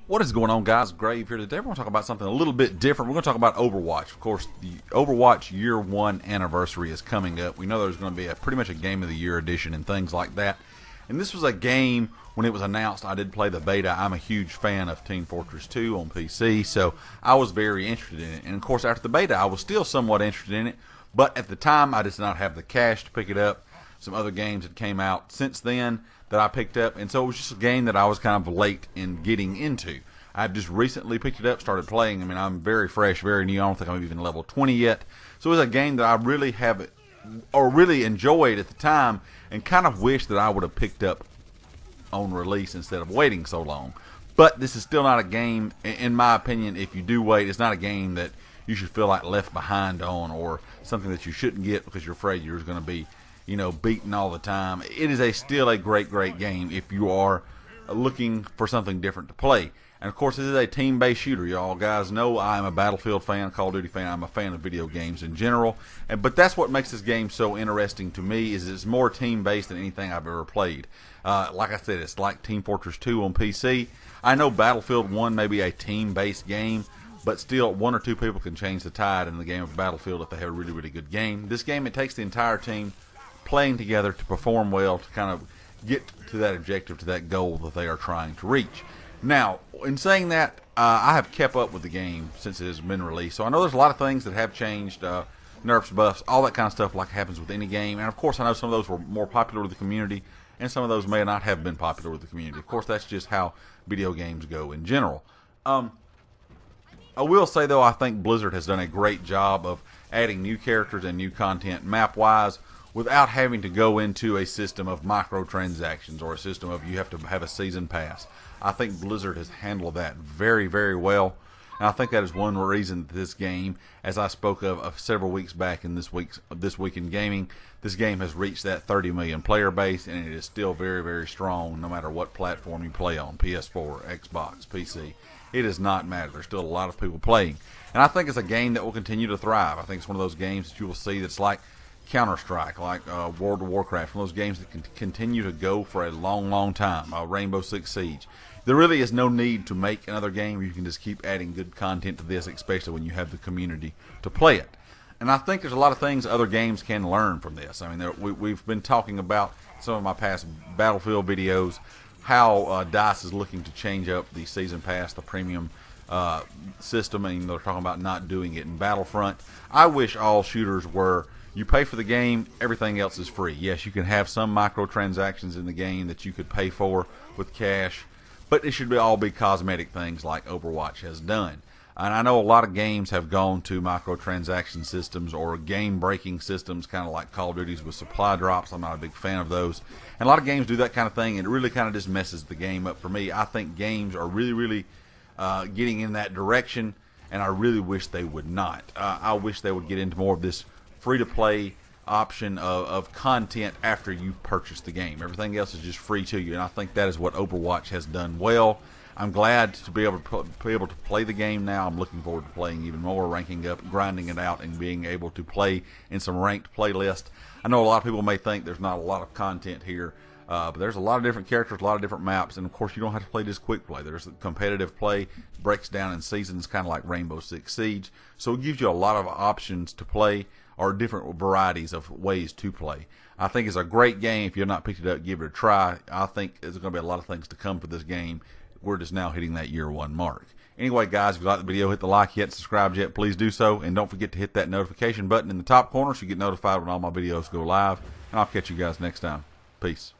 What is going on, guys? Grave here today. We're going to talk about something a little bit different. We're going to talk about Overwatch. Of course, the Overwatch Year 1 anniversary is coming up. We know there's going to be pretty much a Game of the Year edition and things like that. And this was a game, when it was announced, I did play the beta. I'm a huge fan of Team Fortress 2 on PC, so I was very interested in it. And, of course, after the beta, I was still somewhat interested in it. But at the time, I did not have the cash to pick it up. Some other games that came out since then that I picked up, and so it was just a game that I was kind of late in getting into. I've just recently picked it up, started playing. I mean, I'm very fresh, very new. I don't think I'm even level 20 yet. So it was a game that I really really enjoyed at the time, and kind of wish that I would have picked up on release instead of waiting so long. But this is still not a game, in my opinion, if you do wait, it's not a game that you should feel like left behind on, or something that you shouldn't get because you're afraid you're going to be, beaten all the time. It is still a great game if you are looking for something different to play. And of course, this is a team-based shooter. Y'all guys know I'm a Battlefield fan, Call of Duty fan. I'm a fan of video games in general. But that's what makes this game so interesting to me, is it's more team-based than anything I've ever played. Like I said, it's like Team Fortress 2 on PC. I know Battlefield 1 may be a team-based game, but still, one or two people can change the tide in the game of Battlefield if they have a really good game. This game, it takes the entire team playing together to perform well, to kind of get to that objective, to that goal that they are trying to reach. Now, in saying that, I have kept up with the game since it has been released, so I know there's a lot of things that have changed, nerfs, buffs, all that kind of stuff like happens with any game. And of course, I know some of those were more popular with the community, and some of those may not have been popular with the community. Of course, that's just how video games go in general. I will say, though, I think Blizzard has done a great job of adding new characters and new content map-wise without having to go into a system of microtransactions or a system of you have to have a season pass. I think Blizzard has handled that very well. And I think that is one reason that this game, as I spoke of several weeks back in this week in gaming, this game has reached that 30 million player base, and it is still very strong no matter what platform you play on, PS4, Xbox, PC. It does not matter. There's still a lot of people playing. And I think it's a game that will continue to thrive. I think it's one of those games that you will see that's like Counter-Strike, like World of Warcraft, one of those games that can continue to go for a long time. Rainbow Six Siege. There really is no need to make another game. You can just keep adding good content to this, especially when you have the community to play it. And I think there's a lot of things other games can learn from this. I mean, we've been talking about some of my past Battlefield videos, how DICE is looking to change up the Season Pass, the premium system, and they're talking about not doing it in Battlefront. I wish all shooters were, you pay for the game, everything else is free. Yes, you can have some microtransactions in the game that you could pay for with cash, but it should all be cosmetic things like Overwatch has done. And I know a lot of games have gone to microtransaction systems or game-breaking systems, kind of like Call of Duty's with supply drops. I'm not a big fan of those. And a lot of games do that kind of thing, and it really kind of just messes the game up for me. I think games are really getting in that direction, and I really wish they would not. I wish they would get into more of this free-to-play option of content after you've purchased the game. Everything else is just free to you, and I think that is what Overwatch has done well. I'm glad to be able to play the game now. I'm looking forward to playing even more, ranking up, grinding it out, and being able to play in some ranked playlists. I know a lot of people may think there's not a lot of content here, but there's a lot of different characters, a lot of different maps, and of course you don't have to play just quick play. There's competitive play, breaks down in seasons, kind of like Rainbow Six Siege. So it gives you a lot of options to play, or different varieties of ways to play. I think it's a great game. If you've not picked it up, give it a try. I think there's going to be a lot of things to come for this game. We're just now hitting that year 1 mark. Anyway, guys, if you like the video, hit the like yet, subscribe yet, please do so. And don't forget to hit that notification button in the top corner so you get notified when all my videos go live. And I'll catch you guys next time. Peace.